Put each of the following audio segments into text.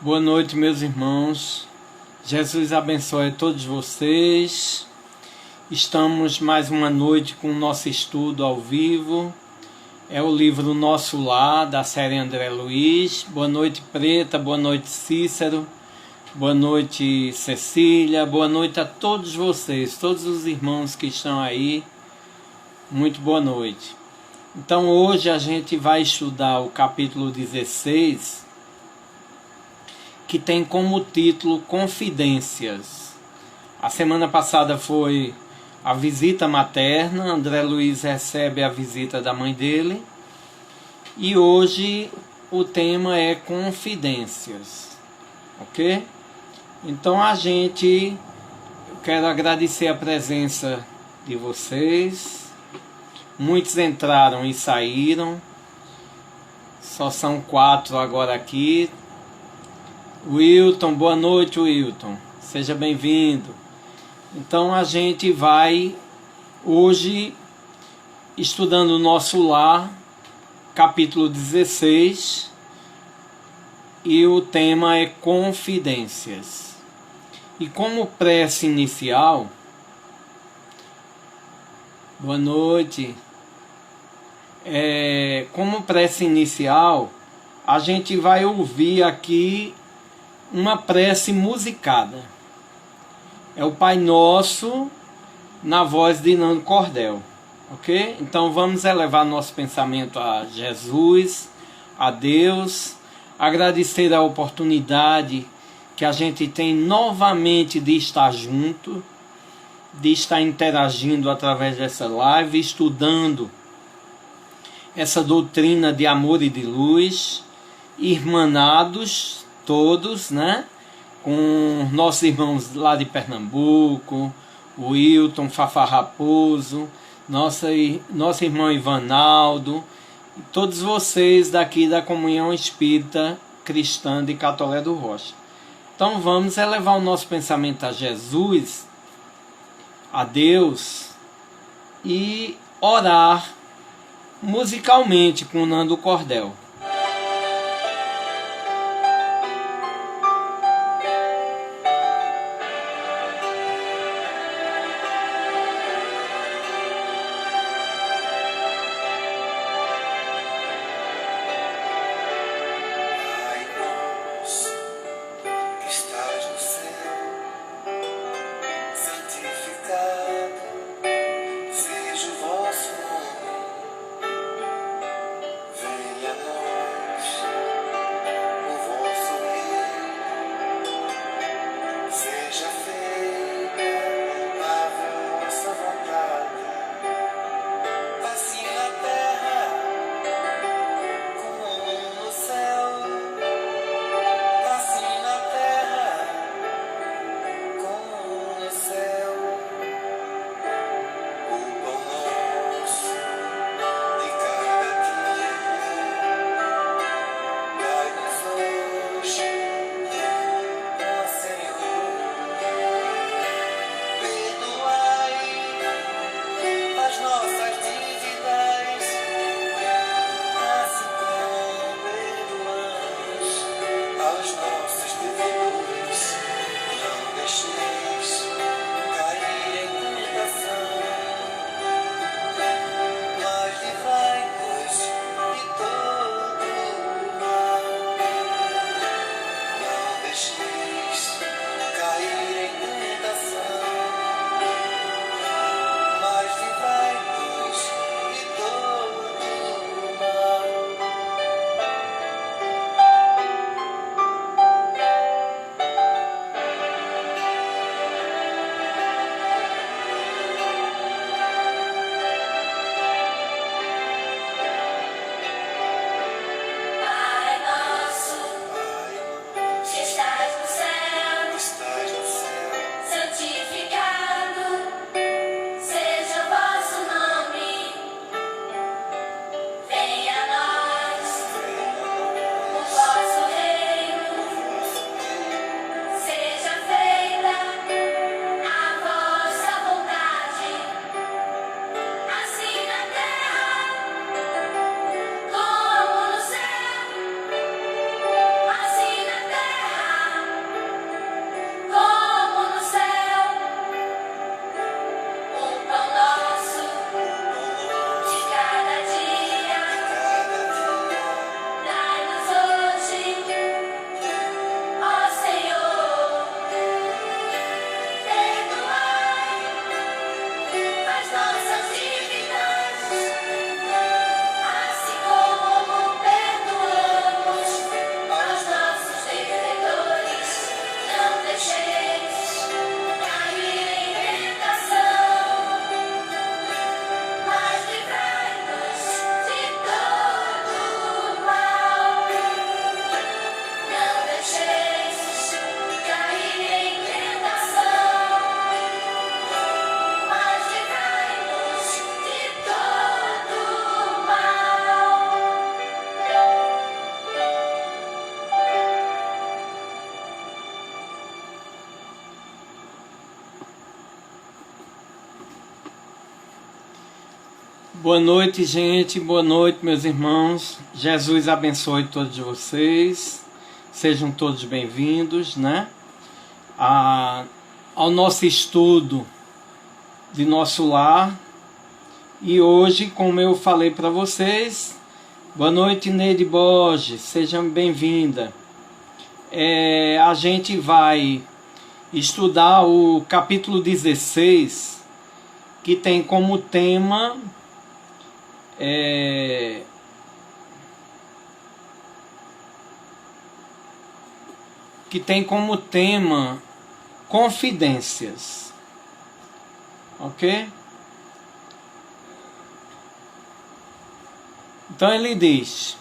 Boa noite, meus irmãos. Jesus abençoe a todos vocês. Estamos mais uma noite com o nosso estudo ao vivo. É o livro Nosso Lar, da série André Luiz. Boa noite, Preta. Boa noite, Cícero. Boa noite, Cecília. Boa noite a todos vocês, todos os irmãos que estão aí. Muito boa noite. Então, hoje a gente vai estudar o capítulo 16, que tem como título Confidências. A semana passada foi a visita materna. André Luiz recebe a visita da mãe dele. E hoje o tema é Confidências. Ok? Então eu quero agradecer a presença de vocês. Muitos entraram e saíram. Só são 4 agora aqui. Wilton, boa noite, Wilton. Seja bem-vindo. Então a gente vai hoje estudando o Nosso Lar, capítulo 16, e o tema é Confidências. E como prece inicial, boa noite. Como prece inicial, a gente vai ouvir aqui uma prece musicada. É o Pai Nosso na voz de Nando Cordel, ok? Então vamos elevar nosso pensamento a Jesus, a Deus, agradecer a oportunidade que a gente tem novamente de estar junto, de estar interagindo através dessa live, estudando essa doutrina de amor e de luz, irmanados todos, né? Com nossos irmãos lá de Pernambuco, o Wilton, Fafá Raposo, nosso irmão Ivanaldo, e todos vocês daqui da Comunhão Espírita Cristã de Catolé do Rocha. Então vamos elevar o nosso pensamento a Jesus, a Deus, e orar musicalmente com Nando Cordel. Seja o vosso nome, venha a nós. Boa noite, gente. Boa noite, meus irmãos. Jesus abençoe todos vocês. Sejam todos bem-vindos, né? Ao nosso estudo de nosso lar. E hoje, como eu falei para vocês, boa noite, Neide Borges. Seja bem-vinda. A gente vai estudar o capítulo 16, que tem como tema confidências, ok? Então ele diz: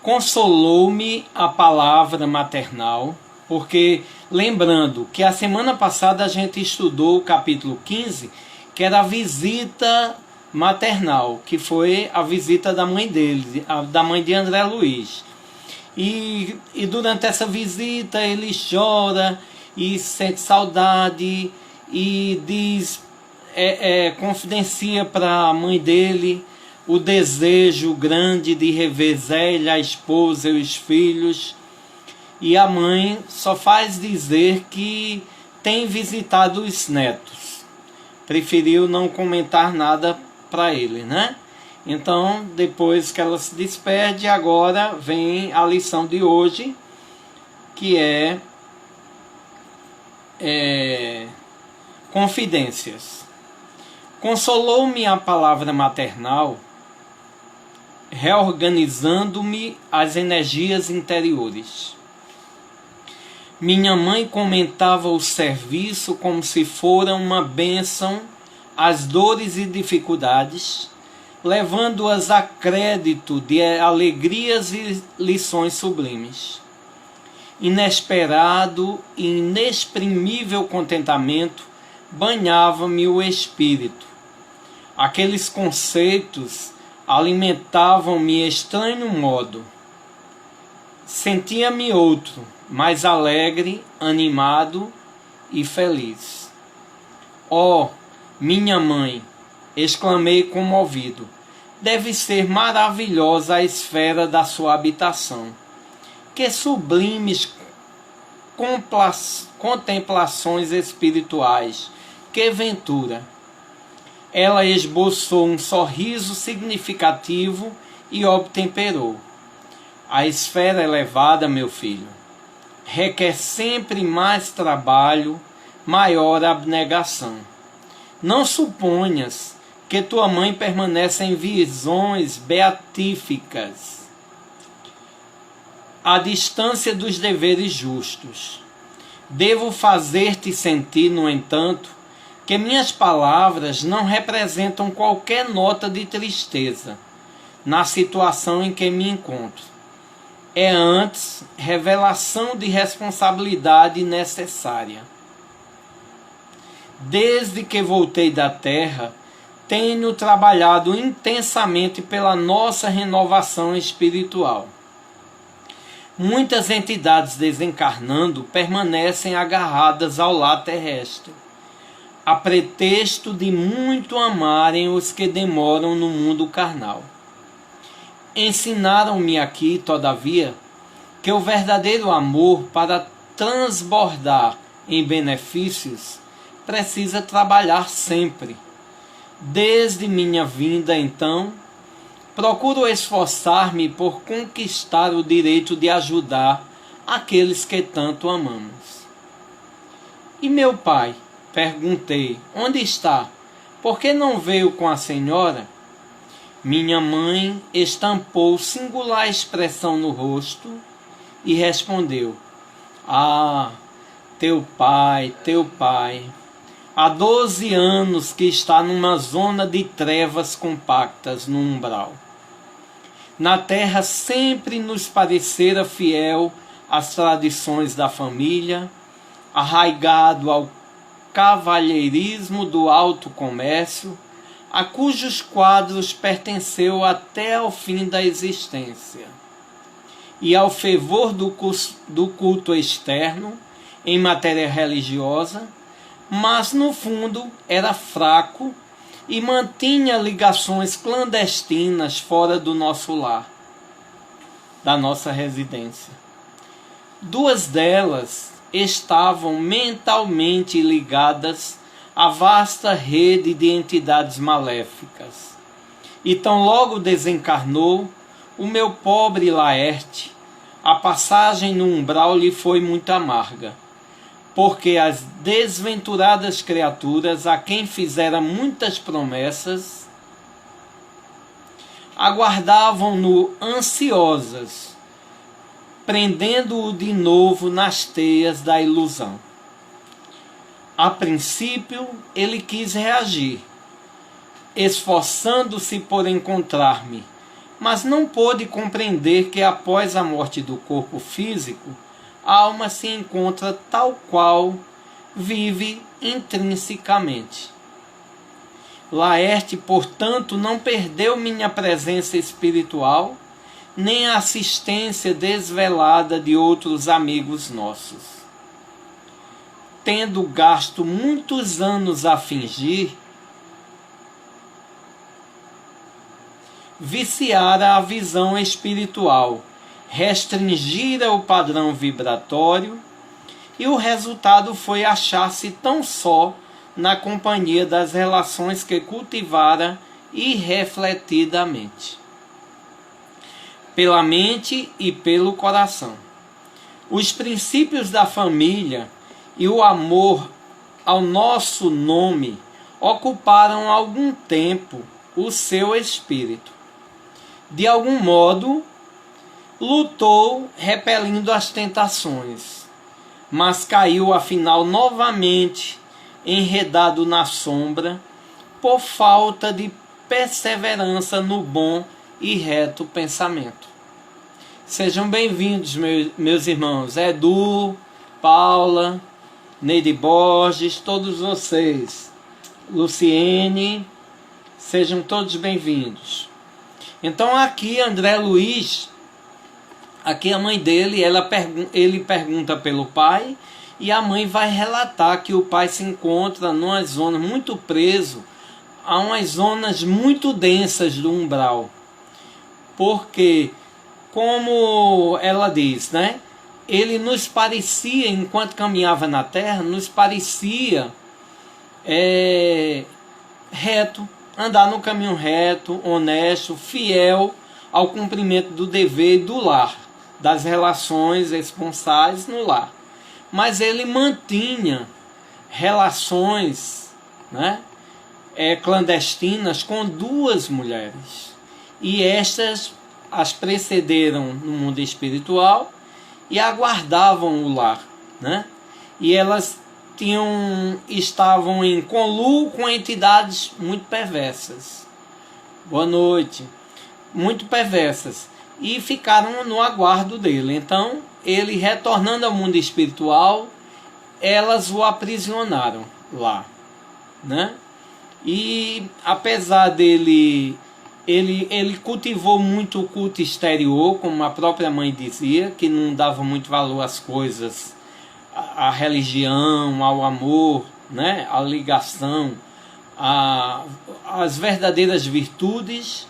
consolou-me a palavra maternal, porque lembrando que a semana passada a gente estudou o capítulo 15, que era a visita maternal, que foi a visita da mãe dele, da mãe de André Luiz. E durante essa visita ele chora e sente saudade e diz, confidencia para a mãe dele o desejo grande de rever Zélia, a esposa e os filhos. E a mãe só faz dizer que tem visitado os netos. Preferiu não comentar nada para ele, né? Então, depois que ela se despede, agora vem a lição de hoje, que é confidências. Consolou-me a palavra maternal, reorganizando-me as energias interiores. Minha mãe comentava o serviço como se fora uma bênção, as dores e dificuldades, levando-as a crédito de alegrias e lições sublimes. Inesperado e inexprimível contentamento banhava-me o espírito. Aqueles conceitos alimentavam-me estranho modo. Sentia-me outro, mais alegre, animado e feliz. Oh, minha mãe! Exclamei comovido. Deve ser maravilhosa a esfera da sua habitação. Que sublimes contemplações espirituais! Que ventura! Ela esboçou um sorriso significativo e obtemperou. A esfera elevada, meu filho, requer sempre mais trabalho, maior abnegação. Não suponhas que tua mãe permanece em visões beatíficas, à distância dos deveres justos. Devo fazer-te sentir, no entanto, que minhas palavras não representam qualquer nota de tristeza na situação em que me encontro. É antes revelação de responsabilidade necessária. Desde que voltei da Terra, tenho trabalhado intensamente pela nossa renovação espiritual. Muitas entidades desencarnando permanecem agarradas ao lar terrestre, a pretexto de muito amarem os que demoram no mundo carnal. Ensinaram-me aqui, todavia, que o verdadeiro amor, para transbordar em benefícios, precisa trabalhar sempre. Desde minha vinda, então, procuro esforçar-me por conquistar o direito de ajudar aqueles que tanto amamos. E meu pai? Perguntei. Onde está? Por que não veio com a senhora? Minha mãe estampou singular expressão no rosto e respondeu: Ah, teu pai. Há 12 anos que está numa zona de trevas compactas no umbral. Na terra sempre nos parecera fiel às tradições da família, arraigado ao cavalheirismo do alto comércio, a cujos quadros pertenceu até ao fim da existência, e ao fervor do culto externo em matéria religiosa, mas no fundo era fraco e mantinha ligações clandestinas fora do nosso lar, da nossa residência. 2 delas estavam mentalmente ligadas à vasta rede de entidades maléficas. E tão logo desencarnou o meu pobre Laerte, a passagem no umbral lhe foi muito amarga, porque as desventuradas criaturas a quem fizera muitas promessas aguardavam-no ansiosas, prendendo-o de novo nas teias da ilusão. A princípio, ele quis reagir, esforçando-se por encontrar-me, mas não pôde compreender que após a morte do corpo físico, a alma se encontra tal qual vive intrinsecamente. Laerte, portanto, não perdeu minha presença espiritual, nem a assistência desvelada de outros amigos nossos. Tendo gasto muitos anos a fingir, viciara a visão espiritual, restringira o padrão vibratório, e o resultado foi achar-se tão só na companhia das relações que cultivara irrefletidamente, pela mente e pelo coração. Os princípios da família e o amor ao nosso nome ocuparam algum tempo o seu espírito. De algum modo, lutou repelindo as tentações, mas caiu afinal novamente enredado na sombra por falta de perseverança no bom e reto pensamento. Sejam bem-vindos, meus irmãos, Edu, Paula, Neide Borges, todos vocês, Luciene, sejam todos bem-vindos. Então aqui André Luiz, aqui a mãe dele, ele pergunta pelo pai, e a mãe vai relatar que o pai se encontra numa zona muito preso, a umas zonas muito densas do umbral. Porque, como ela diz, né? Ele nos parecia, enquanto caminhava na terra, nos parecia reto, andar no caminho reto, honesto, fiel ao cumprimento do dever e do lar, das relações esponsais no lar. Mas ele mantinha relações, né, clandestinas com 2 mulheres. E estas as precederam no mundo espiritual e aguardavam o lar, né? E elas estavam em conluio com entidades muito perversas. Boa noite. Muito perversas. E ficaram no aguardo dele. Então, ele retornando ao mundo espiritual, elas o aprisionaram lá, né? E apesar dele, ele cultivou muito o culto exterior, como a própria mãe dizia, que não dava muito valor às coisas, à religião, ao amor, né? À ligação, às verdadeiras virtudes.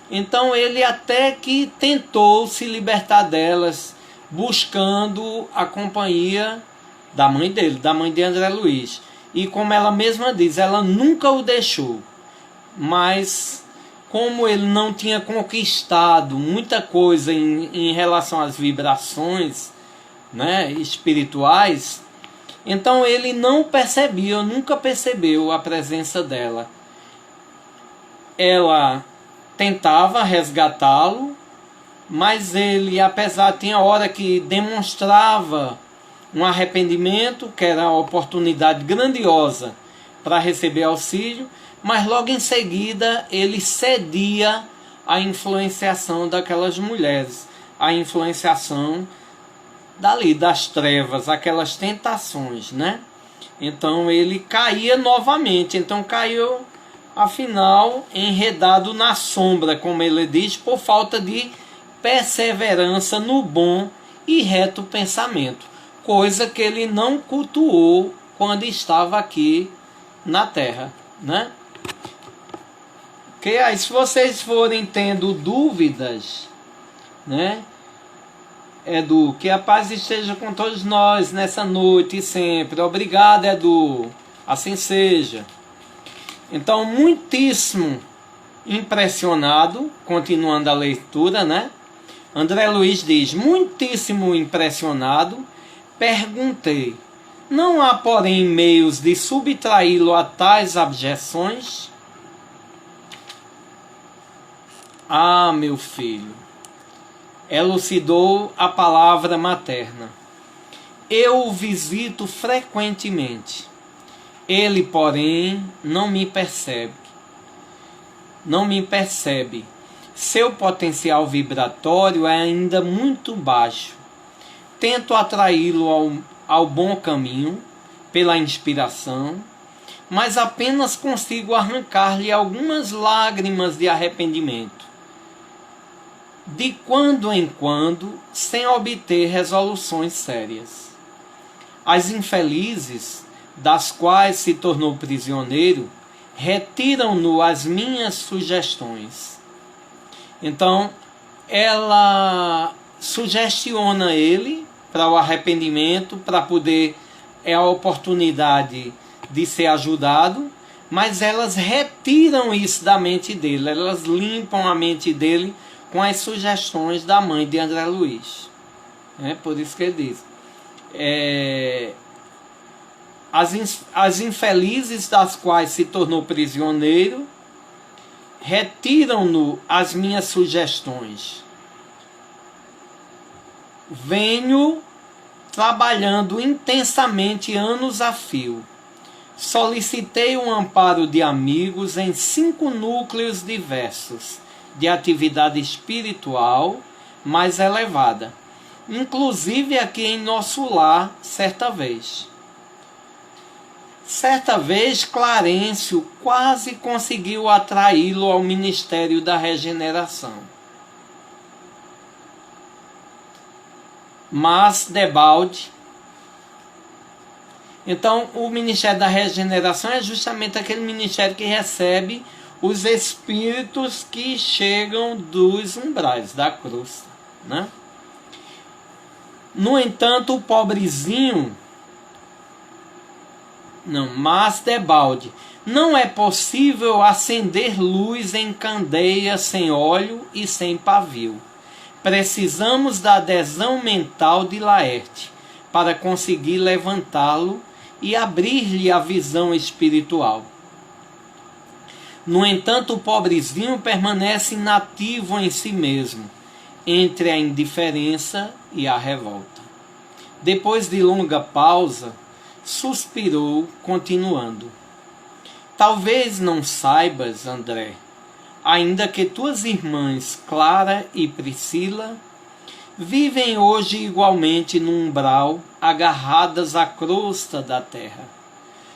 Então ele até que tentou se libertar delas, buscando a companhia da mãe dele, da mãe de André Luiz. E como ela mesma diz, ela nunca o deixou. Mas como ele não tinha conquistado muita coisa em relação às vibrações, né, espirituais, então ele não percebia, nunca percebeu a presença dela. Ela tentava resgatá-lo, mas ele, apesar, tinha hora que demonstrava um arrependimento, que era uma oportunidade grandiosa para receber auxílio, mas logo em seguida ele cedia à influenciação daquelas mulheres, à influenciação das trevas, aquelas tentações, né? Então ele caía novamente, então caiu, afinal, enredado na sombra, como ele diz, por falta de perseverança no bom e reto pensamento, coisa que ele não cultuou quando estava aqui na Terra, né? Ok? Aí se vocês forem tendo dúvidas, né? Edu, que a paz esteja com todos nós nessa noite e sempre. Obrigado, Edu. Assim seja. Então, muitíssimo impressionado, continuando a leitura, né? André Luiz diz: muitíssimo impressionado, perguntei: não há, porém, meios de subtraí-lo a tais abjeções? Ah, meu filho, elucidou a palavra materna. Eu o visito frequentemente. Ele, porém, não me percebe. Seu potencial vibratório é ainda muito baixo. Tento atraí-lo ao bom caminho pela inspiração, mas apenas consigo arrancar-lhe algumas lágrimas de arrependimento, de quando em quando, sem obter resoluções sérias. As infelizes, das quais se tornou prisioneiro, retiram-no as minhas sugestões. Então, ela sugestiona ele para o arrependimento, para poder, é a oportunidade de ser ajudado, mas elas retiram isso da mente dele, elas limpam a mente dele com as sugestões da mãe de André Luiz. Por isso que ele diz: as infelizes das quais se tornou prisioneiro retiram-no as minhas sugestões. Venho trabalhando intensamente anos a fio. Solicitei um amparo de amigos em 5 núcleos diversos de atividade espiritual mais elevada, inclusive aqui em nosso lar, certa vez. Certa vez, Clarencio quase conseguiu atraí-lo ao Ministério da Regeneração. Mas, debalde. Então, o Ministério da Regeneração é justamente aquele ministério que recebe os espíritos que chegam dos umbrais, da cruz, né? No entanto, o pobrezinho... Mas debalde, não é possível acender luz em candeia sem óleo e sem pavio. Precisamos da adesão mental de Laerte para conseguir levantá-lo e abrir-lhe a visão espiritual. No entanto, o pobrezinho permanece inativo em si mesmo, entre a indiferença e a revolta. Depois de longa pausa, suspirou, continuando: talvez não saibas, André, ainda que tuas irmãs Clara e Priscila vivem hoje igualmente no umbral, agarradas à crosta da terra.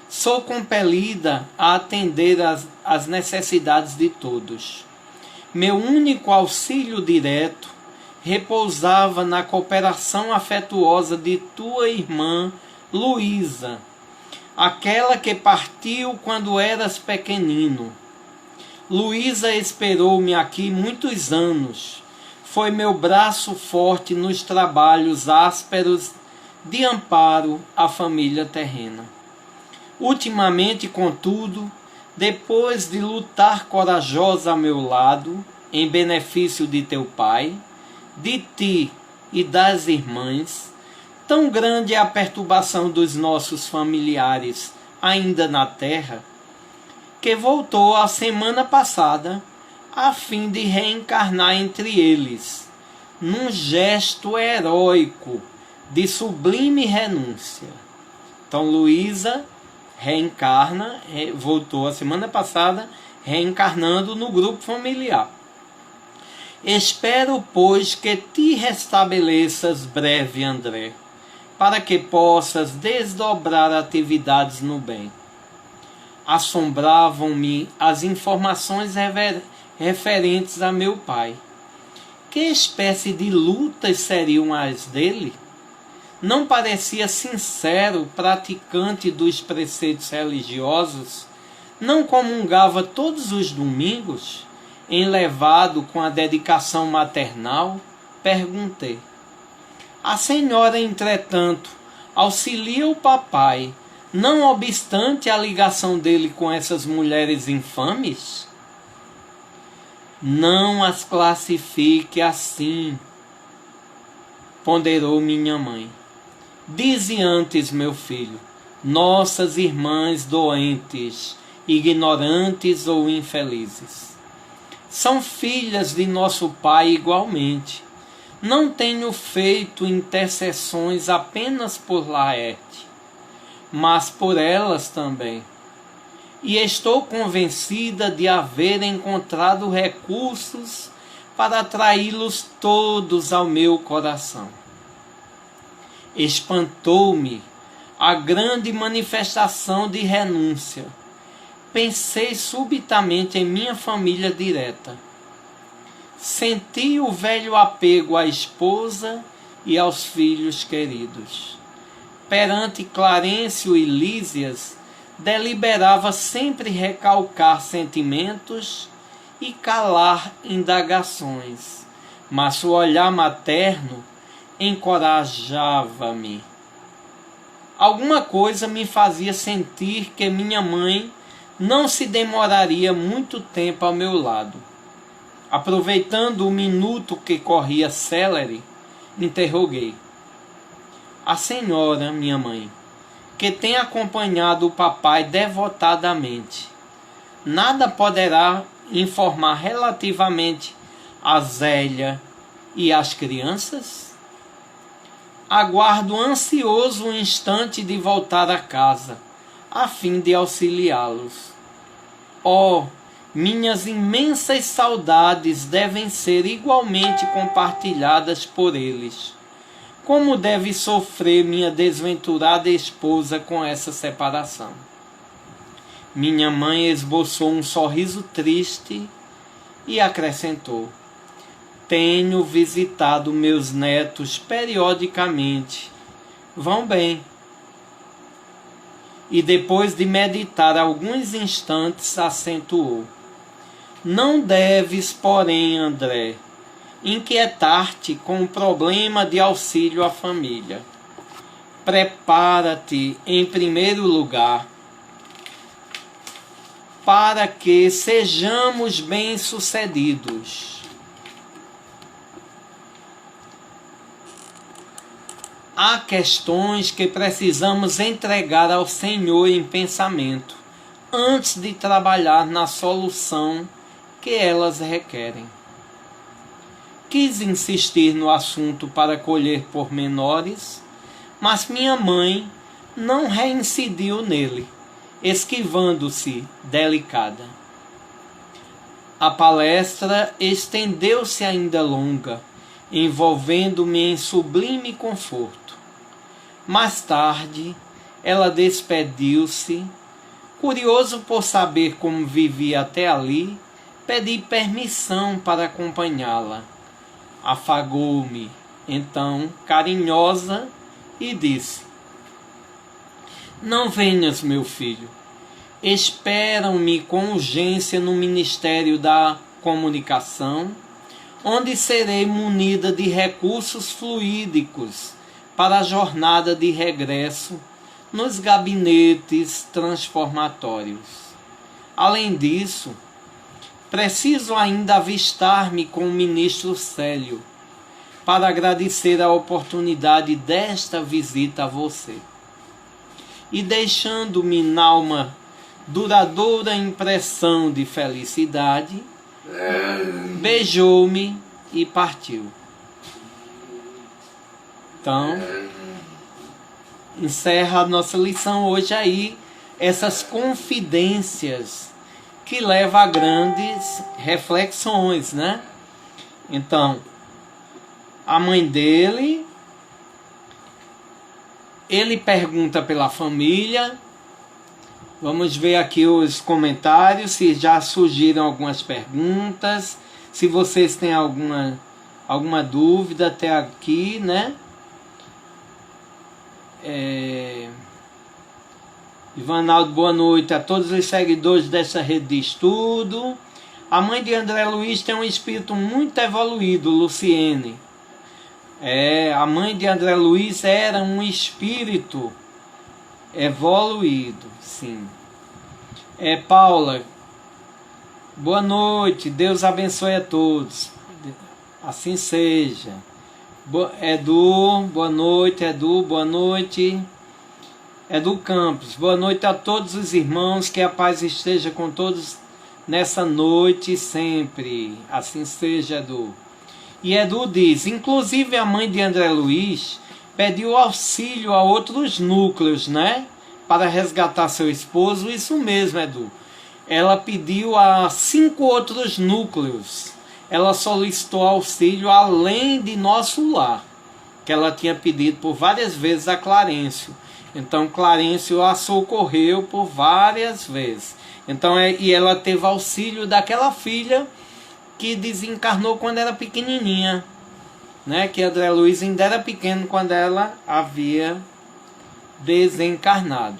Sou compelida a atender às necessidades de todos. Meu único auxílio direto repousava na cooperação afetuosa de tua irmã Luísa, aquela que partiu quando eras pequenino. Luísa esperou-me aqui muitos anos. Foi meu braço forte nos trabalhos ásperos de amparo à família terrena. Ultimamente, contudo, depois de lutar corajosa a meu lado, em benefício de teu pai, de ti e das irmãs, tão grande é a perturbação dos nossos familiares ainda na terra, que voltou a semana passada a fim de reencarnar entre eles, num gesto heróico de sublime renúncia. Então Luísa reencarna, voltou a semana passada, reencarnando no grupo familiar. Espero, pois, que te restabeleças breve, André, para que possas desdobrar atividades no bem. Assombravam-me as informações referentes a meu pai. Que espécie de lutas seriam as dele? Não parecia sincero praticante dos preceitos religiosos, não comungava todos os domingos, enlevado com a dedicação maternal? Perguntei. A senhora, entretanto, auxilia o papai, não obstante a ligação dele com essas mulheres infames? Não as classifique assim, ponderou minha mãe. Dize antes, meu filho, nossas irmãs doentes, ignorantes ou infelizes. São filhas de nosso Pai igualmente. Não tenho feito intercessões apenas por Laerte, mas por elas também. E estou convencida de haver encontrado recursos para atraí-los todos ao meu coração. Espantou-me a grande manifestação de renúncia. Pensei subitamente em minha família direta. Senti o velho apego à esposa e aos filhos queridos. Perante Clarencio e Lísias, deliberava sempre recalcar sentimentos e calar indagações, mas o olhar materno encorajava-me. Alguma coisa me fazia sentir que minha mãe não se demoraria muito tempo ao meu lado. Aproveitando o minuto que corria célere, interroguei. A senhora, minha mãe, que tem acompanhado o papai devotadamente, nada poderá informar relativamente a Zélia e às crianças? Aguardo ansioso o instante de voltar a casa, a fim de auxiliá-los. Oh, minhas imensas saudades devem ser igualmente compartilhadas por eles. Como deve sofrer minha desventurada esposa com essa separação? Minha mãe esboçou um sorriso triste e acrescentou: tenho visitado meus netos periodicamente. Vão bem. E depois de meditar alguns instantes, acentuou: não deves, porém, André, inquietar-te com o problema de auxílio à família. Prepara-te, em primeiro lugar, para que sejamos bem-sucedidos. Há questões que precisamos entregar ao Senhor em pensamento, antes de trabalhar na solução que elas requerem. Quis insistir no assunto para colher pormenores, mas minha mãe não reincidiu nele, esquivando-se delicada. A palestra estendeu-se ainda longa, envolvendo-me em sublime conforto. Mais tarde, ela despediu-se. Curioso por saber como vivia até ali, pedi permissão para acompanhá-la. Afagou-me, então, carinhosa, e disse: não venhas, meu filho. Esperam-me com urgência no Ministério da Comunicação, onde serei munida de recursos fluídicos para a jornada de regresso nos gabinetes transformatórios. Além disso, preciso ainda avistar-me com o ministro Célio para agradecer a oportunidade desta visita a você. E deixando-me nalma duradoura impressão de felicidade, beijou-me e partiu. Então, encerra a nossa lição hoje aí, essas confidências que levam a grandes reflexões, né? Então, a mãe dele, ele pergunta pela família. Vamos ver aqui os comentários, se já surgiram algumas perguntas, se vocês têm alguma dúvida até aqui, né? Ivanaldo, boa noite a todos os seguidores dessa rede de estudo. A mãe de André Luiz tem um espírito muito evoluído, Luciene. A mãe de André Luiz era um espírito evoluído, sim. Paula, boa noite, Deus abençoe a todos. Assim seja. Edu, boa noite, Edu, boa noite. Edu Campos, boa noite a todos os irmãos, que a paz esteja com todos nessa noite sempre. Assim seja, Edu. E Edu diz, inclusive a mãe de André Luiz pediu auxílio a outros núcleos, né? Para resgatar seu esposo. Isso mesmo, Edu. Ela pediu a 5 outros núcleos. Ela solicitou auxílio além de Nosso Lar, que ela tinha pedido por várias vezes a Clarencio. Então Clarencio a socorreu por várias vezes. Então, e ela teve auxílio daquela filha que desencarnou quando era pequenininha, né? Que André Luiz ainda era pequeno quando ela havia desencarnado,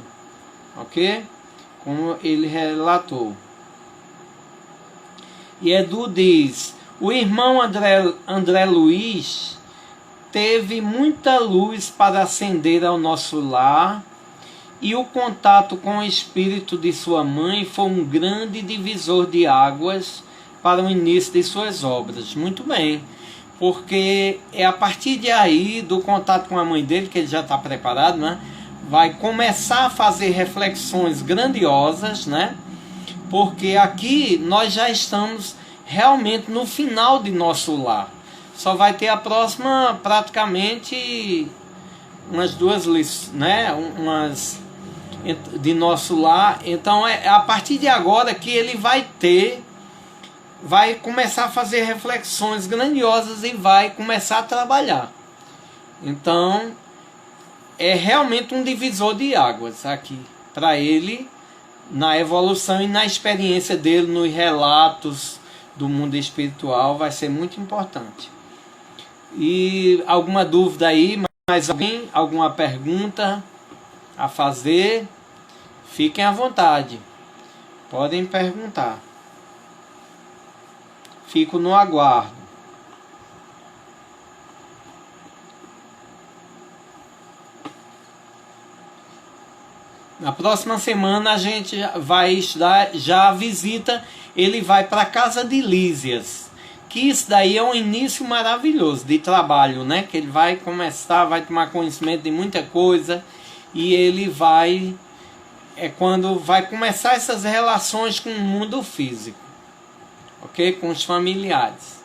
ok? Como ele relatou. E Edu diz, o irmão André Luiz teve muita luz para acender ao nosso lar, e o contato com o espírito de sua mãe foi um grande divisor de águas para o início de suas obras. Muito bem, porque é a partir de aí, do contato com a mãe dele, que ele já está preparado, né? Vai começar a fazer reflexões grandiosas, né? Porque aqui nós já estamos realmente no final de Nosso Lar. Só vai ter a próxima, praticamente, umas 2 lições, né? De Nosso Lar. Então é a partir de agora que ele vai começar a fazer reflexões grandiosas e vai começar a trabalhar. Então é realmente um divisor de águas aqui para ele, na evolução e na experiência dele nos relatos do mundo espiritual. Vai ser muito importante. E alguma dúvida aí? Mais alguém? Alguma pergunta a fazer? Fiquem à vontade. Podem perguntar. Fico no aguardo. Na próxima semana a gente vai estudar já a visita. Ele vai para a casa de Lísias. Que isso daí é um início maravilhoso de trabalho, né? Que ele vai começar, vai tomar conhecimento de muita coisa. E ele vai... quando vai começar essas relações com o mundo físico. Ok? Com os familiares.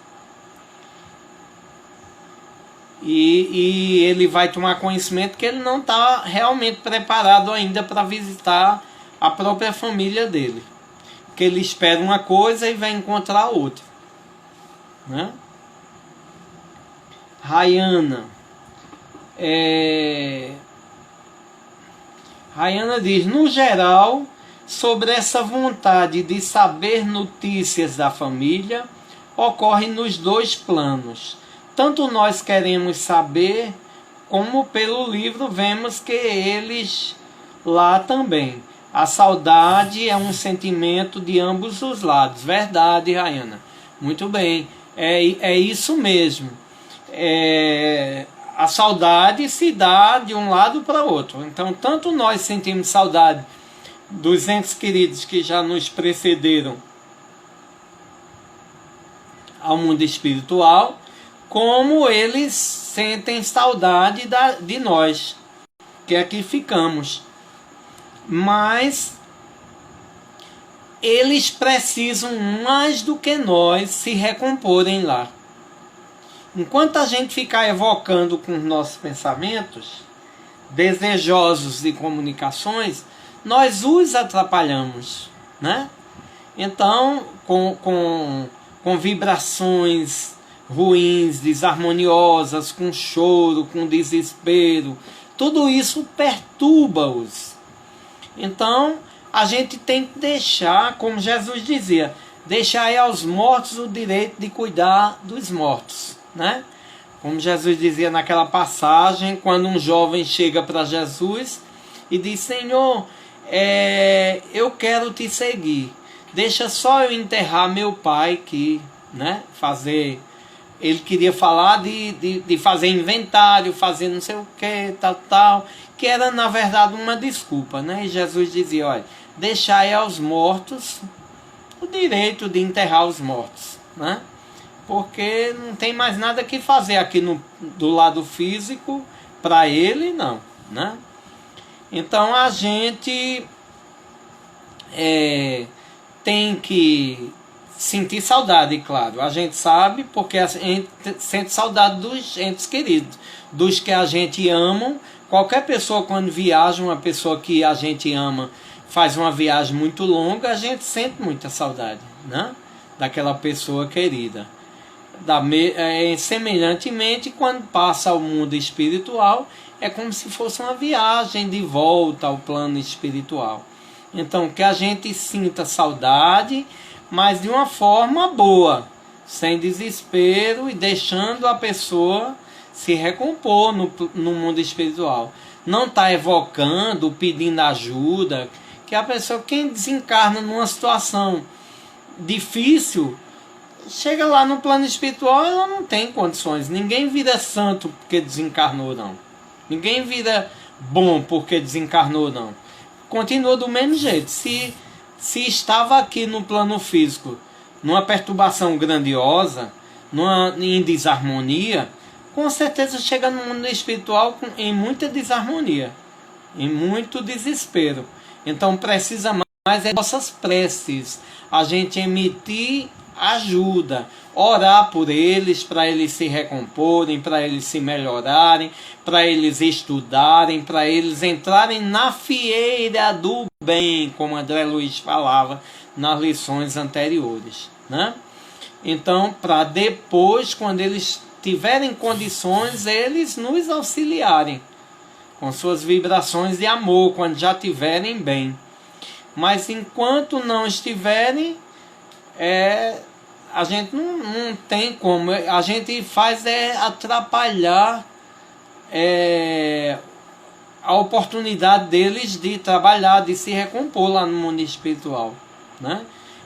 E ele vai tomar conhecimento que ele não está realmente preparado ainda para visitar a própria família dele. Porque ele espera uma coisa e vai encontrar outra. Né? Rayana. Rayana diz, no geral, sobre essa vontade de saber notícias da família, ocorre nos 2 planos. Tanto nós queremos saber, como pelo livro vemos que eles lá também. A saudade é um sentimento de ambos os lados. Verdade, Rayana. Muito bem. É isso mesmo. A saudade se dá de um lado para o outro. Então, tanto nós sentimos saudade dos entes queridos que já nos precederam ao mundo espiritual, como eles sentem saudade de nós, que aqui ficamos. Mas eles precisam mais do que nós se recomporem lá. Enquanto a gente ficar evocando com os nossos pensamentos, desejosos de comunicações, nós os atrapalhamos, né? Então, com vibrações ruins, desarmoniosas, com choro, com desespero, tudo isso perturba-os. Então, a gente tem que deixar, como Jesus dizia, deixar aí aos mortos o direito de cuidar dos mortos, né? Como Jesus dizia naquela passagem, quando um jovem chega para Jesus e diz, Senhor, eu quero te seguir. Deixa só eu enterrar meu pai que, né, fazer... Ele queria falar de fazer inventário, fazer não sei o que, tal, que era na verdade uma desculpa, né? E Jesus dizia, olha, deixai aos mortos o direito de enterrar os mortos, né? Porque não tem mais nada que fazer aqui do lado físico para ele, não, né? Então a gente tem que sentir saudade, claro. A gente sabe porque a gente sente saudade dos entes queridos, dos que a gente ama. Qualquer pessoa quando viaja, uma pessoa que a gente ama, faz uma viagem muito longa, a gente sente muita saudade, né? Daquela pessoa querida. Semelhantemente, quando passa ao mundo espiritual, é como se fosse uma viagem de volta ao plano espiritual. Então, que a gente sinta saudade, mas de uma forma boa, sem desespero e deixando a pessoa se recompor no mundo espiritual. Não está evocando, pedindo ajuda, que a pessoa, quem desencarna numa situação difícil, chega lá no plano espiritual, ela não tem condições. Ninguém vira santo porque desencarnou, não. Ninguém vira bom porque desencarnou, não. Continua do mesmo jeito. Se estava aqui no plano físico, numa perturbação grandiosa, em desarmonia, com certeza chega no mundo espiritual em muita desarmonia, em muito desespero. Então precisa mais é nossas preces, a gente emitir ajuda, orar por eles, para eles se recomporem, para eles se melhorarem, para eles estudarem, para eles entrarem na fieira do bem, como André Luiz falava nas lições anteriores, né? Então, para depois, quando eles tiverem condições, eles nos auxiliarem com suas vibrações de amor, quando já estiverem bem. Mas enquanto não estiverem, a gente não tem como. A gente faz atrapalhar a oportunidade deles de trabalhar, de se recompor lá no mundo espiritual, né?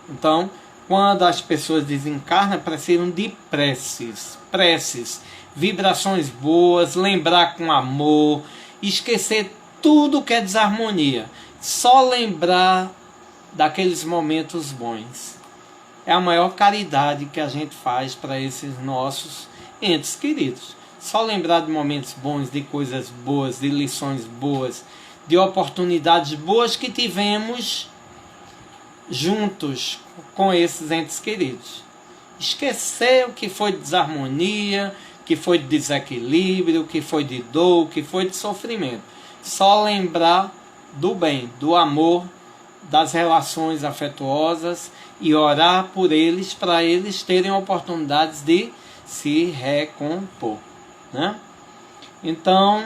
Então, quando as pessoas desencarnam, precisam de preces, vibrações boas, lembrar com amor, esquecer tudo que é desarmonia, só lembrar daqueles momentos bons. É a maior caridade que a gente faz para esses nossos entes queridos. Só lembrar de momentos bons, de coisas boas, de lições boas, de oportunidades boas que tivemos juntos com esses entes queridos. Esquecer o que foi de desarmonia, o que foi de desequilíbrio, o que foi de dor, o que foi de sofrimento. Só lembrar do bem, do amor, das relações afetuosas e orar por eles para eles terem oportunidades de se recompor, né? Então,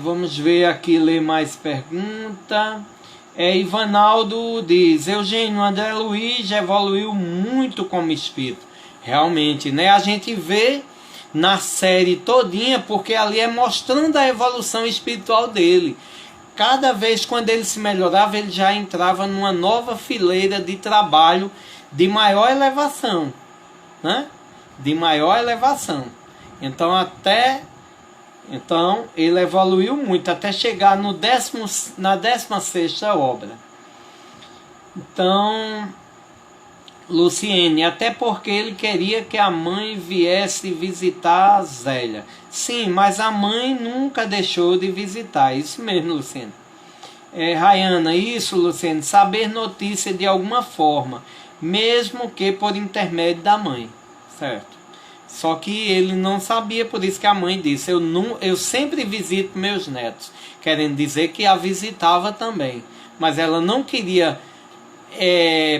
vamos ver aqui, ler mais pergunta. Ivanaldo diz: Eugênio, André Luiz evoluiu muito como espírito. Realmente, né? A gente vê na série todinha, porque ali é mostrando a evolução espiritual dele. Cada vez quando ele se melhorava, ele já entrava numa nova fileira de trabalho de maior elevação, né? De maior elevação. Então ele evoluiu muito até chegar na 16ª obra. Então, Luciene, até porque ele queria que a mãe viesse visitar a Zélia. Sim, mas a mãe nunca deixou de visitar. Isso mesmo, Luciene. Rayana, isso, Luciene, saber notícia de alguma forma, mesmo que por intermédio da mãe, certo? Só que ele não sabia, por isso que a mãe disse: eu sempre visito meus netos, querendo dizer que a visitava também. Mas ela não queria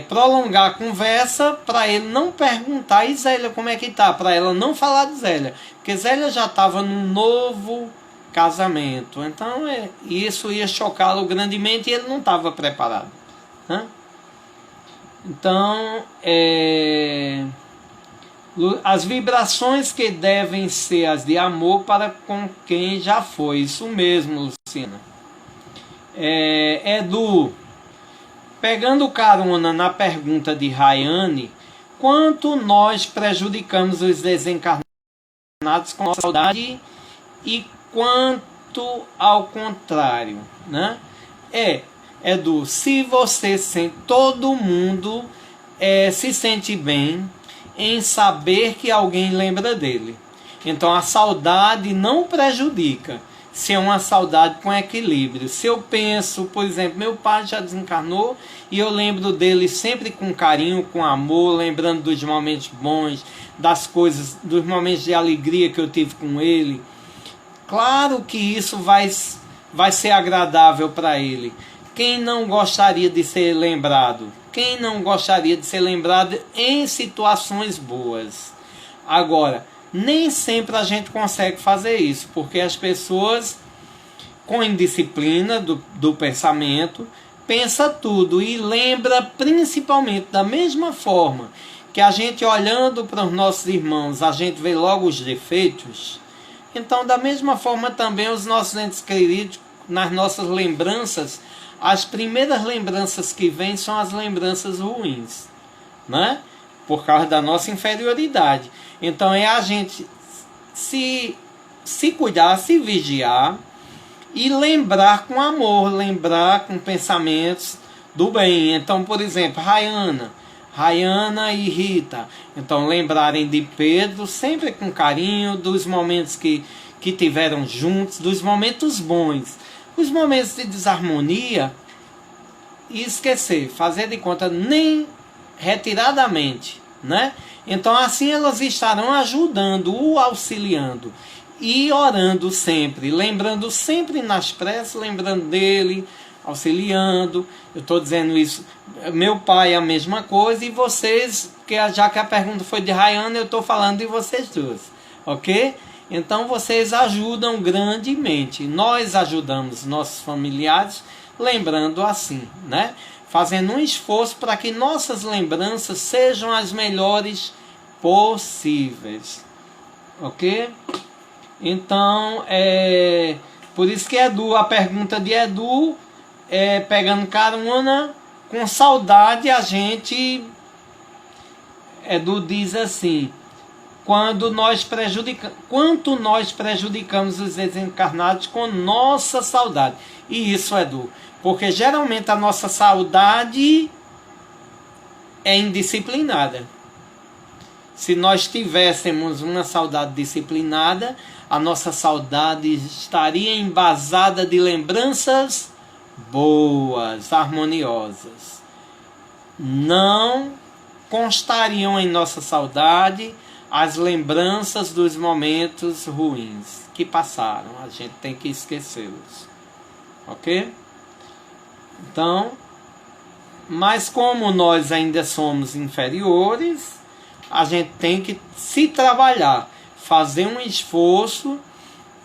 prolongar a conversa para ele não perguntar: e Zélia, como é que tá? Para ela não falar de Zélia, porque Zélia já estava num novo casamento. Então isso ia chocá-lo grandemente e ele não estava preparado, né? Então, as vibrações que devem ser as de amor para com quem já foi. Isso mesmo, Luciana. Edu, pegando carona na pergunta de Rayane, quanto nós prejudicamos os desencarnados com a saudade e quanto ao contrário, né? Edu, se você sente, todo mundo se sente bem em saber que alguém lembra dele. Então a saudade não prejudica, se é uma saudade com equilíbrio. Se eu penso, por exemplo, meu pai já desencarnou e eu lembro dele sempre com carinho, com amor, lembrando dos momentos bons, das coisas, dos momentos de alegria que eu tive com ele. Claro que isso vai ser agradável para ele. Quem não gostaria de ser lembrado? Quem não gostaria de ser lembrado em situações boas? Agora, nem sempre a gente consegue fazer isso, porque as pessoas, com indisciplina do pensamento, pensa tudo e lembra principalmente da mesma forma que a gente, olhando para os nossos irmãos, a gente vê logo os defeitos. Então, da mesma forma também os nossos entes queridos, nas nossas lembranças, as primeiras lembranças que vêm são as lembranças ruins, né? Por causa da nossa inferioridade. Então é a gente se cuidar, se vigiar e lembrar com amor, lembrar com pensamentos do bem. Então, por exemplo, Rayana e Rita, então lembrarem de Pedro sempre com carinho, dos momentos que tiveram juntos, dos momentos bons. Os momentos de desarmonia, e esquecer, fazer de conta, nem retiradamente, né? Então assim elas estarão ajudando, o auxiliando e orando sempre, lembrando sempre nas preces, lembrando dele, auxiliando. Eu estou dizendo isso, meu pai a mesma coisa, e vocês, já que a pergunta foi de Rayana, eu estou falando de vocês duas, ok? Então vocês ajudam grandemente. Nós ajudamos nossos familiares, lembrando assim, né? Fazendo um esforço para que nossas lembranças sejam as melhores possíveis, ok? Então, por isso que Edu, a pergunta de Edu, pegando carona, com saudade a gente, Edu diz assim, quanto nós prejudicamos os desencarnados com nossa saudade. E isso, Edu, porque geralmente a nossa saudade é indisciplinada. Se nós tivéssemos uma saudade disciplinada, a nossa saudade estaria embasada de lembranças boas, harmoniosas. Não constariam em nossa saudade as lembranças dos momentos ruins que passaram. A gente tem que esquecê-los. Ok? Então, mas como nós ainda somos inferiores, a gente tem que se trabalhar, fazer um esforço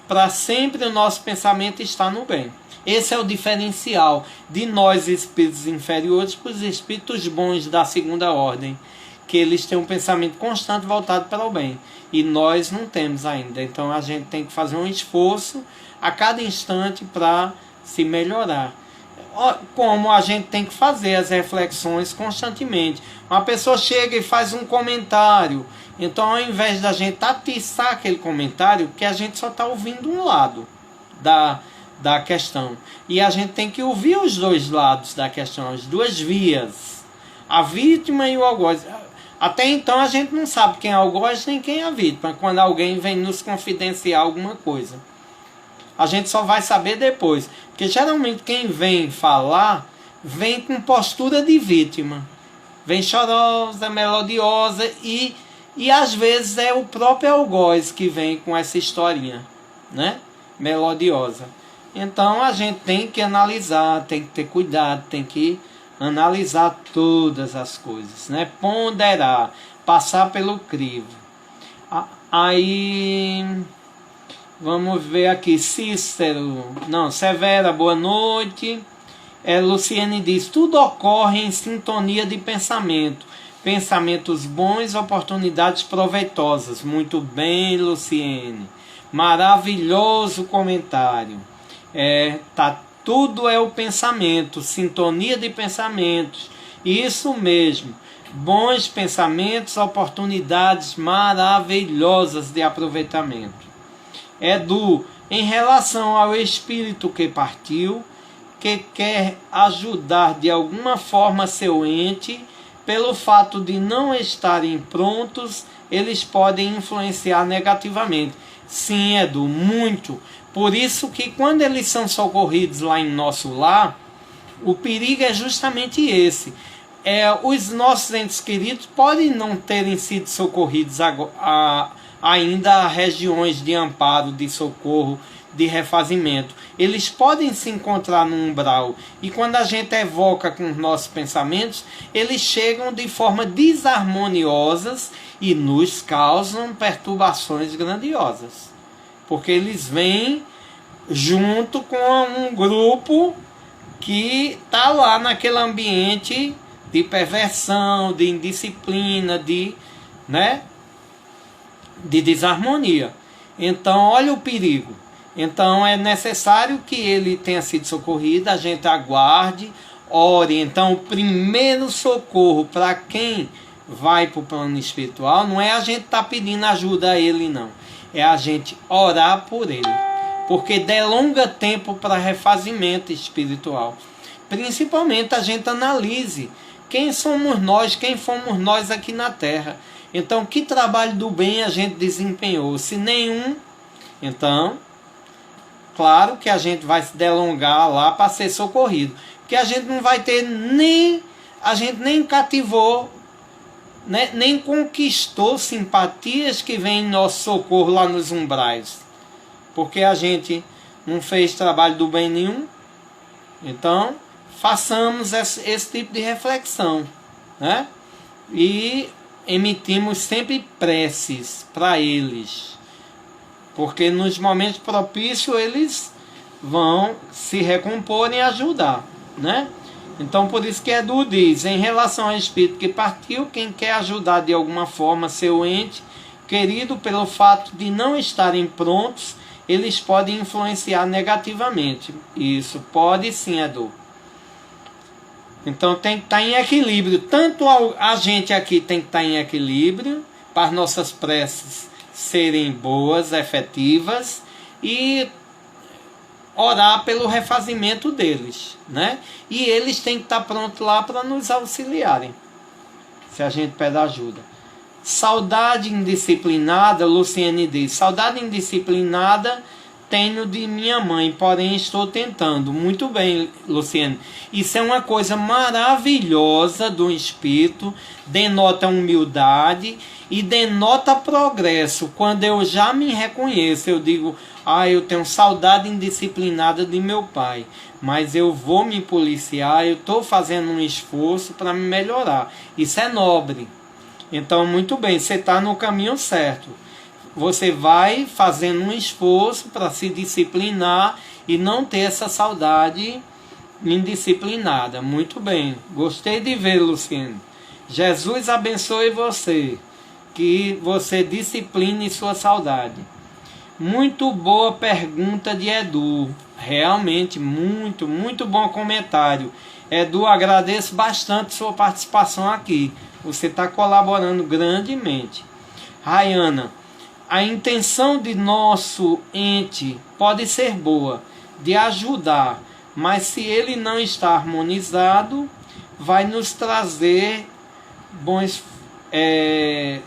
para sempre o nosso pensamento estar no bem. Esse é o diferencial de nós espíritos inferiores para os espíritos bons da segunda ordem, que eles têm um pensamento constante voltado para o bem, e nós não temos ainda. Então a gente tem que fazer um esforço a cada instante para se melhorar. Como a gente tem que fazer as reflexões constantemente. Uma pessoa chega e faz um comentário, então ao invés da gente atiçar aquele comentário, que a gente só está ouvindo um lado da questão, e a gente tem que ouvir os dois lados da questão, as duas vias, a vítima e o algoz. Até então a gente não sabe quem é o algoz nem quem é a vítima, quando alguém vem nos confidenciar alguma coisa. A gente só vai saber depois, porque geralmente quem vem falar vem com postura de vítima, vem chorosa, melodiosa, e às vezes é o próprio algoz que vem com essa historinha, né? Melodiosa. Então a gente tem que analisar, tem que ter cuidado, tem que analisar todas as coisas, né? Ponderar, passar pelo crivo. Aí vamos ver aqui, Severa, boa noite. Luciene diz, tudo ocorre em sintonia de pensamento, pensamentos bons, oportunidades proveitosas. Muito bem, Luciene, maravilhoso comentário. Tudo é o pensamento, sintonia de pensamentos. Isso mesmo. Bons pensamentos, oportunidades maravilhosas de aproveitamento. Edu, em relação ao espírito que partiu, que quer ajudar de alguma forma seu ente, pelo fato de não estarem prontos, eles podem influenciar negativamente. Sim, Edu, muito. Por isso que quando eles são socorridos lá em nosso lar, o perigo é justamente esse. Os nossos entes queridos podem não terem sido socorridos ainda a regiões de amparo, de socorro, de refazimento. Eles podem se encontrar no umbral, e quando a gente evoca com os nossos pensamentos, eles chegam de forma desarmoniosas e nos causam perturbações grandiosas, porque eles vêm junto com um grupo que está lá naquele ambiente de perversão, de indisciplina, de desarmonia. Então, olha o perigo. Então, é necessário que ele tenha sido socorrido, a gente aguarde, ore. Então, o primeiro socorro para quem vai para o plano espiritual não é a gente estar pedindo ajuda a ele, não. É a gente orar por ele, porque delonga tempo para refazimento espiritual. Principalmente a gente analise quem somos nós, quem fomos nós aqui na Terra. Então, que trabalho do bem a gente desempenhou? Se nenhum, então, claro que a gente vai se delongar lá para ser socorrido. Porque a gente não vai ter a gente nem cativou, nem conquistou simpatias que vêm em nosso socorro lá nos umbrais. Porque a gente não fez trabalho do bem nenhum. Então, façamos esse tipo de reflexão, né? E emitimos sempre preces para eles, porque nos momentos propícios eles vão se recompor e ajudar, né? Então, por isso que Edu diz, em relação ao espírito que partiu, quem quer ajudar de alguma forma seu ente querido, pelo fato de não estarem prontos, eles podem influenciar negativamente. Isso pode sim, Edu. Então tem que estar em equilíbrio. Tanto a gente aqui tem que estar em equilíbrio para as nossas preces serem boas, efetivas, e orar pelo refazimento deles, né? E eles têm que estar prontos lá para nos auxiliarem, se a gente pede ajuda. Saudade indisciplinada, Luciane diz, saudade indisciplinada tenho de minha mãe, porém estou tentando. Muito bem, Luciane. Isso é uma coisa maravilhosa do espírito, denota humildade e denota progresso. Quando eu já me reconheço, eu digo, eu tenho saudade indisciplinada de meu pai, mas eu vou me policiar, eu estou fazendo um esforço para me melhorar. Isso é nobre. Então, muito bem, você está no caminho certo. Você vai fazendo um esforço para se disciplinar e não ter essa saudade indisciplinada. Muito bem, gostei de ver, Luciano. Jesus abençoe você, que você discipline sua saudade. Muito boa pergunta de Edu, realmente muito bom comentário. Edu, agradeço bastante sua participação aqui, você está colaborando grandemente. Rayana, a intenção de nosso ente pode ser boa, de ajudar, mas se ele não está harmonizado, vai nos trazer bons...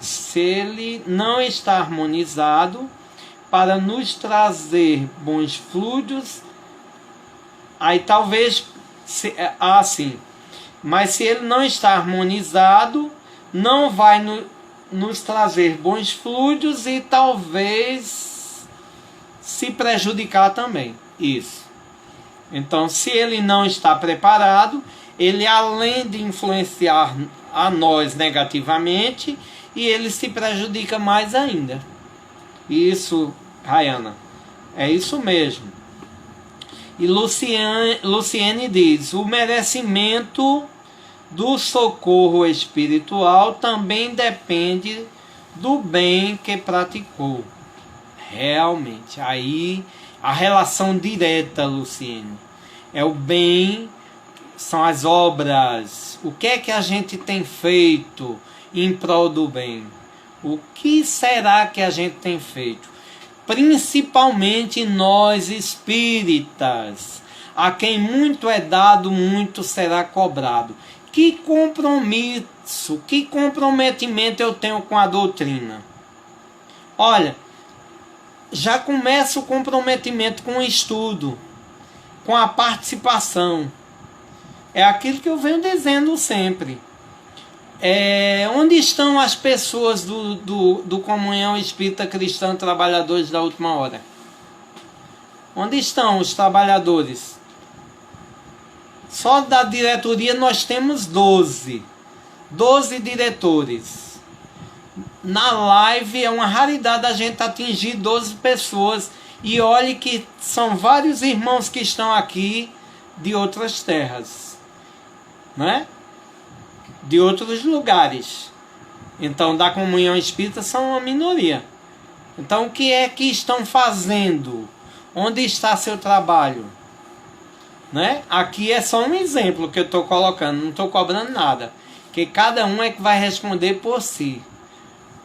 se ele não está harmonizado, para nos trazer bons fluidos, aí talvez... sim. Mas se ele não está harmonizado, não vai nos trazer bons fluidos e talvez se prejudicar também. Isso. Então, se ele não está preparado, ele além de influenciar a nós negativamente, e ele se prejudica mais ainda. Isso, Rayana, é isso mesmo. E Luciene diz, o merecimento do socorro espiritual também depende do bem que praticou. Realmente, aí a relação direta, Luciene. É o bem, são as obras. O que é que a gente tem feito em prol do bem? O que será que a gente tem feito? Principalmente nós espíritas, a quem muito é dado, muito será cobrado. Que compromisso, que comprometimento eu tenho com a doutrina? Olha, já começa o comprometimento com o estudo, com a participação. É aquilo que eu venho dizendo sempre. Onde estão as pessoas do Comunhão Espírita Cristã Trabalhadores da Última Hora? Onde estão os trabalhadores? Só da diretoria nós temos 12 diretores. Na live é uma raridade a gente atingir 12 pessoas. E olhe que são vários irmãos que estão aqui de outras terras, né? De outros lugares. Então, da Comunhão Espírita são uma minoria. Então, o que é que estão fazendo? Onde está seu trabalho? Né? Aqui é só um exemplo que eu estou colocando, não estou cobrando nada. Que cada um é que vai responder por si.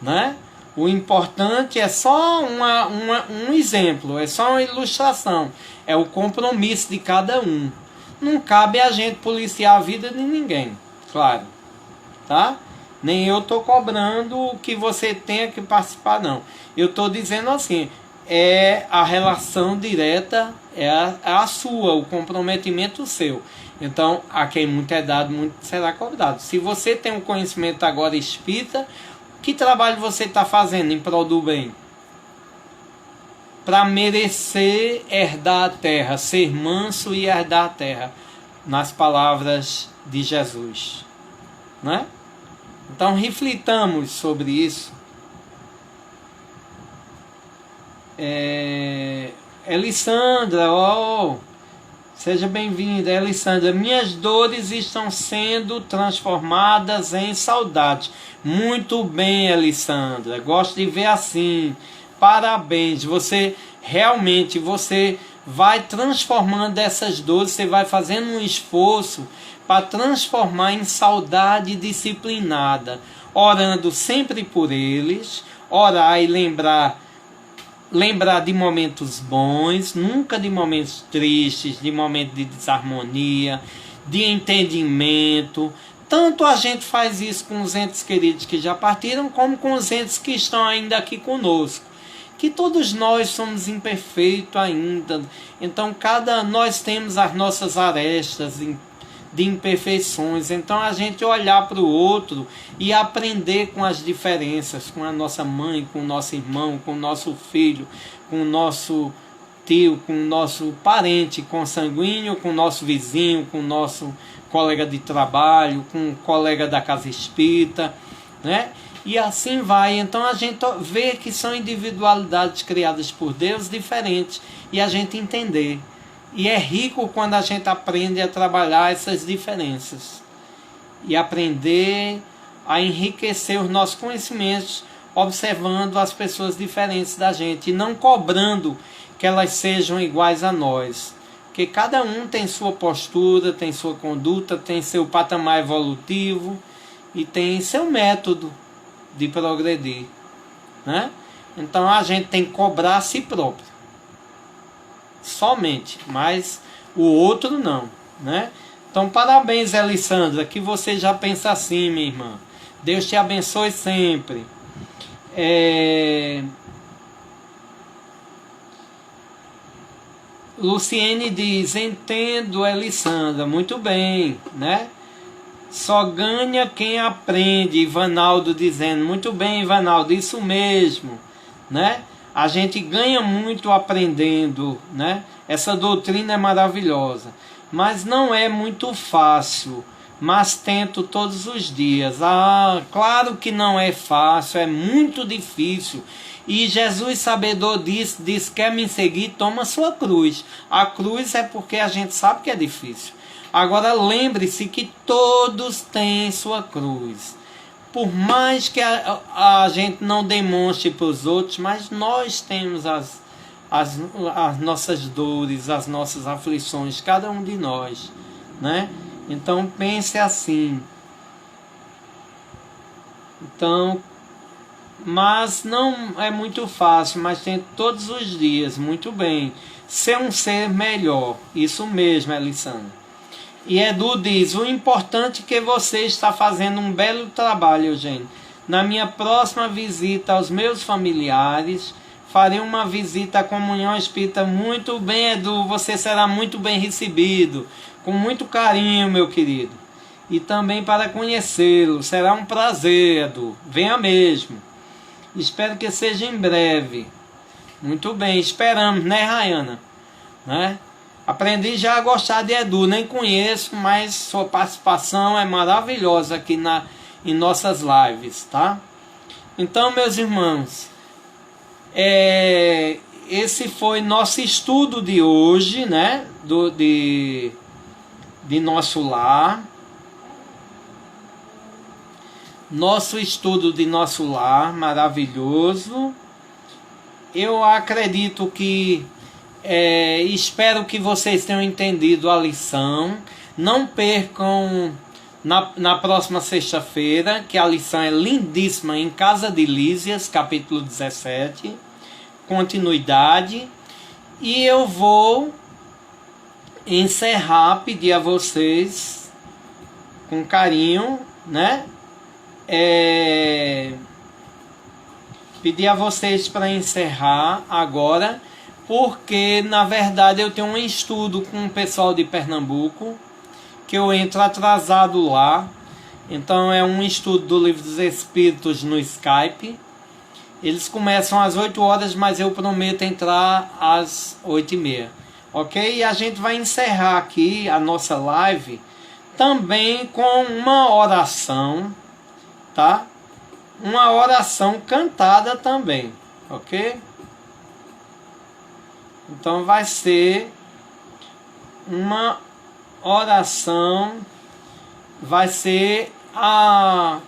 Né? O importante é só um exemplo, é só uma ilustração. É o compromisso de cada um. Não cabe a gente policiar a vida de ninguém, claro. Tá? Nem eu estou cobrando que você tenha que participar, não. Eu estou dizendo assim, é a relação direta, é a sua, o comprometimento seu. Então, a quem muito é dado, muito será cobrado. Se você tem um conhecimento agora espírita, que trabalho você está fazendo em prol do bem? Para merecer herdar a terra, ser manso e herdar a terra, nas palavras de Jesus. Né? Então reflitamos sobre isso. Elisandra, seja bem-vinda. Elisandra, minhas dores estão sendo transformadas em saudade. Muito bem, Elisandra, gosto de ver assim. Parabéns, você realmente vai transformando essas dores, você vai fazendo um esforço para transformar em saudade disciplinada, orando sempre por eles, orar e lembrar de momentos bons, nunca de momentos tristes, de momentos de desarmonia, de entendimento. Tanto a gente faz isso com os entes queridos que já partiram, como com os entes que estão ainda aqui conosco. Que todos nós somos imperfeitos ainda. Então nós temos as nossas arestas de imperfeições. Então a gente olhar para o outro e aprender com as diferenças, com a nossa mãe, com o nosso irmão, com o nosso filho, com o nosso tio, com o nosso parente consanguíneo, com o nosso vizinho, com o nosso colega de trabalho, com o colega da casa espírita, né? E assim vai. Então a gente vê que são individualidades criadas por Deus diferentes e a gente entender. E é rico quando a gente aprende a trabalhar essas diferenças e aprender a enriquecer os nossos conhecimentos observando as pessoas diferentes da gente e não cobrando que elas sejam iguais a nós. Porque cada um tem sua postura, tem sua conduta, tem seu patamar evolutivo e tem seu método de progredir, né? Então a gente tem que cobrar a si próprio somente, mas o outro não, né? Então parabéns, Elisandra, que você já pensa assim, minha irmã. Deus te abençoe sempre. Luciene diz, entendo, Elisandra, muito bem, né? Só ganha quem aprende, Ivanaldo dizendo, muito bem, Ivanaldo, isso mesmo, né? A gente ganha muito aprendendo, né? Essa doutrina é maravilhosa, mas não é muito fácil, mas tento todos os dias. Claro que não é fácil, é muito difícil. E Jesus, sabedor disso, diz, quer me seguir, toma sua cruz. A cruz é porque a gente sabe que é difícil. Agora lembre-se que todos têm sua cruz. Por mais que a gente não demonstre para os outros, mas nós temos as nossas dores, as nossas aflições, cada um de nós, né? Então pense assim. Então, mas não é muito fácil, mas tem todos os dias, muito bem. Ser um ser melhor, isso mesmo, Elisandra. E Edu diz, o importante é que você está fazendo um belo trabalho, Eugênio. Na minha próxima visita aos meus familiares, farei uma visita à comunhão espírita. Muito bem, Edu, você será muito bem recebido, com muito carinho, meu querido. E também para conhecê-lo, será um prazer, Edu, venha mesmo. Espero que seja em breve. Muito bem, esperamos, né, Rayana? Né? Aprendi já a gostar de Edu, nem conheço, mas sua participação é maravilhosa aqui em nossas lives, tá? Então, meus irmãos, esse foi nosso estudo de hoje, né? De nosso lar. Nosso estudo de nosso lar, maravilhoso. Eu acredito que espero que vocês tenham entendido a lição. Não percam na próxima sexta-feira, que a lição é lindíssima, em Casa de Lísias, capítulo 17, continuidade. E eu vou encerrar, pedir a vocês com carinho, né? Pedir a vocês para encerrar agora, porque na verdade eu tenho um estudo com o pessoal de Pernambuco, que eu entro atrasado lá. Então é um estudo do Livro dos Espíritos no Skype. Eles começam às 8 horas, mas eu prometo entrar às 8h30. Ok? E a gente vai encerrar aqui a nossa live também com uma oração, tá? Uma oração cantada também, ok? Então vai ser uma oração, vai ser a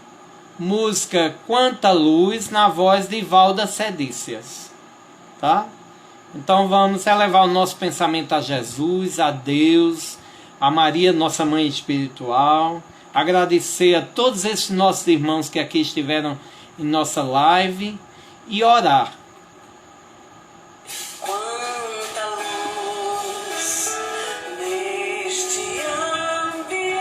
música Quanta Luz, na voz de Valda Cedícias, tá? Então vamos elevar o nosso pensamento a Jesus, a Deus, a Maria, nossa mãe espiritual. Agradecer a todos esses nossos irmãos que aqui estiveram em nossa live e orar. Quanta luz neste ambiente,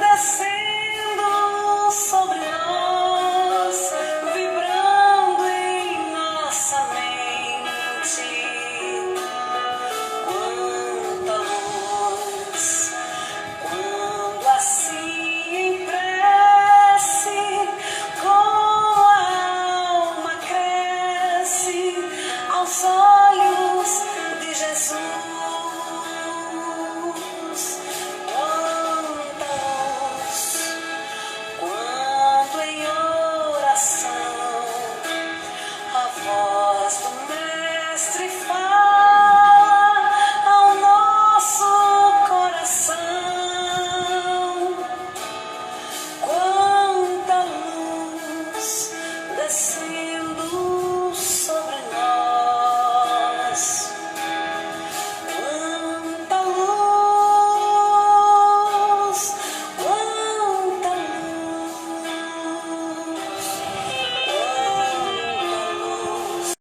descendo sobre nós, vibrando em nossa mente. Quanta luz, quando assim em prece, como a alma cresce ao sol.